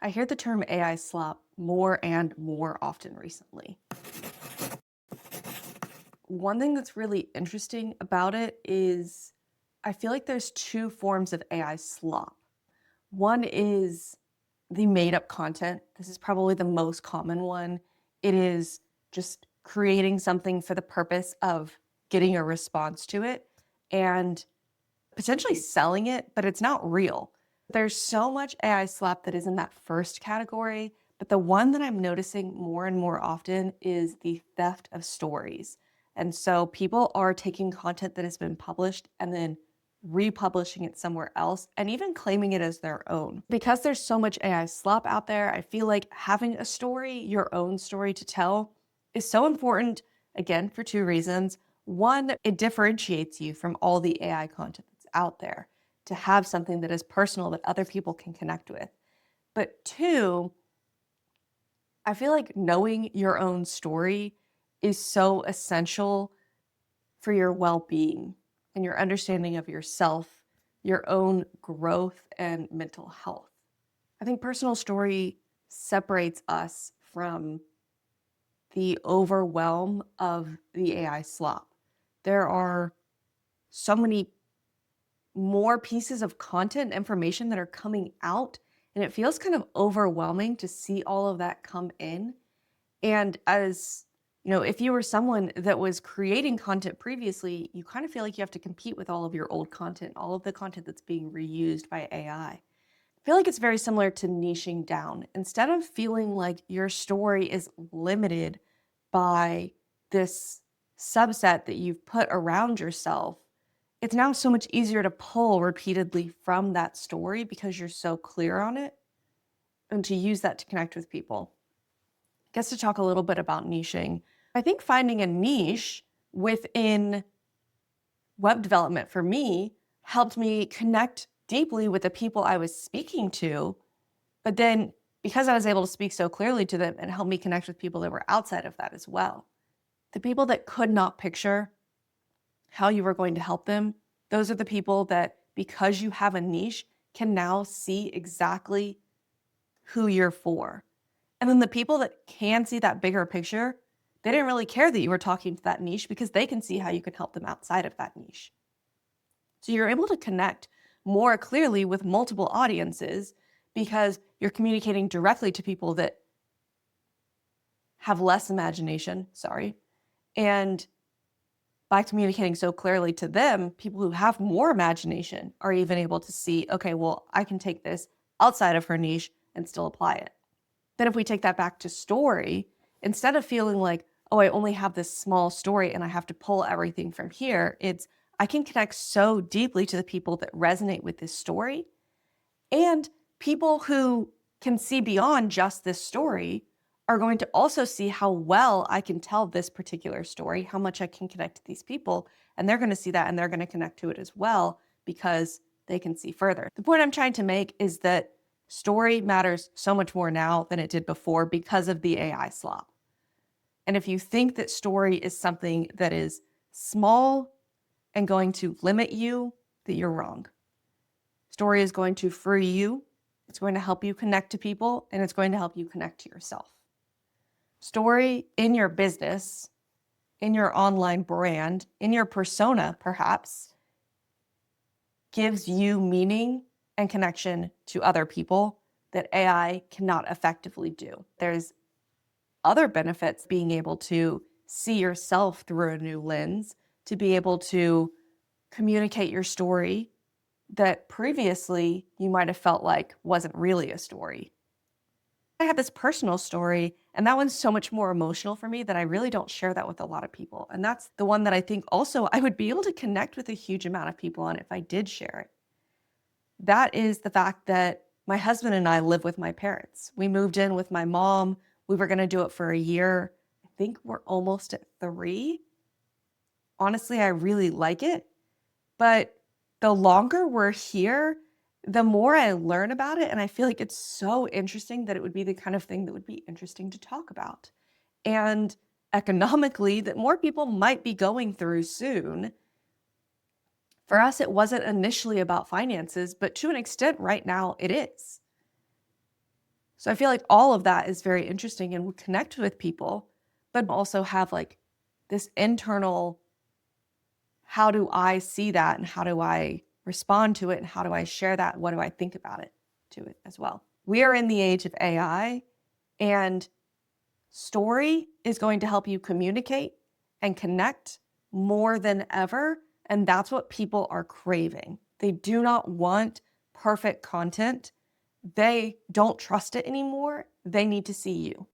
I hear the term AI slop more and more often recently. One thing that's really interesting about it is I feel like there's two forms of AI slop. One is the made up content. This is probably the most common one. It is just creating something for the purpose of getting a response to it and potentially selling it, but it's not real. There's so much AI slap that is in that first category, but the one that I'm noticing more and more often is the theft of stories. And so people are taking content that has been published and then republishing it somewhere else and even claiming it as their own. Because there's so much AI slop out there, I feel like having a story, your own story to tell, is so important, again, for two reasons. One, it differentiates you from all the AI content that's out there to have something that is personal that other people can connect with. But two, I feel like knowing your own story is so essential for your well-being and your understanding of yourself, your own growth and mental health. I think personal story separates us from the overwhelm of the AI slop. There are so many more pieces of content information that are coming out, and it feels kind of overwhelming to see all of that come in. And as you know, if you were someone that was creating content previously, you kind of feel like you have to compete with all of your old content, all of the content that's being reused by AI. I feel like it's very similar to niching down. Instead of feeling like your story is limited by this subset that you've put around yourself, it's now so much easier to pull repeatedly from that story because you're so clear on it and to use that to connect with people. I guess to talk a little bit about niching, I think finding a niche within web development for me helped me connect deeply with the people I was speaking to. But then because I was able to speak so clearly to them, it helped me connect with people that were outside of that as well. The people that could not picture how you were going to help them, those are the people that, because you have a niche, can now see exactly who you're for. And then the people that can see that bigger picture, they didn't really care that you were talking to that niche because they can see how you can help them outside of that niche. So you're able to connect more clearly with multiple audiences because you're communicating directly to people that have less imagination, and by communicating so clearly to them, people who have more imagination are even able to see, okay, well, I can take this outside of her niche and still apply it. Then if we take that back to story, instead of feeling like, oh, I only have this small story and I have to pull everything from here, it's I can connect so deeply to the people that resonate with this story and people who can see beyond just this story are going to also see how well I can tell this particular story, how much I can connect to these people, and they're going to see that and they're going to connect to it as well because they can see further. The point I'm trying to make is that story matters so much more now than it did before because of the AI slop. And if you think that story is something that is small and going to limit you, that you're wrong. Story is going to free you, it's going to help you connect to people, and it's going to help you connect to yourself. Story in your business, in your online brand, in your persona, perhaps, gives you meaning and connection to other people that AI cannot effectively do. There's other benefits being able to see yourself through a new lens, to be able to communicate your story that previously you might have felt like wasn't really a story. I have this personal story, and that one's so much more emotional for me that I really don't share that with a lot of people. And that's the one that I think also I would be able to connect with a huge amount of people on if I did share it. That is the fact that my husband and I live with my parents. We moved in with my mom. We were going to do it for a year. I think we're almost at 3. Honestly, I really like it. But the longer we're here, the more I learn about it. And I feel like it's so interesting that it would be the kind of thing that would be interesting to talk about. And economically, that more people might be going through soon. For us, it wasn't initially about finances, but to an extent right now it is. So I feel like all of that is very interesting and would connect with people, but also have like this internal, how do I see that and how do I respond to it and how do I share that? What do I think about it to it as well? We are in the age of AI, and story is going to help you communicate and connect more than ever. And that's what people are craving. They do not want perfect content. They don't trust it anymore. They need to see you.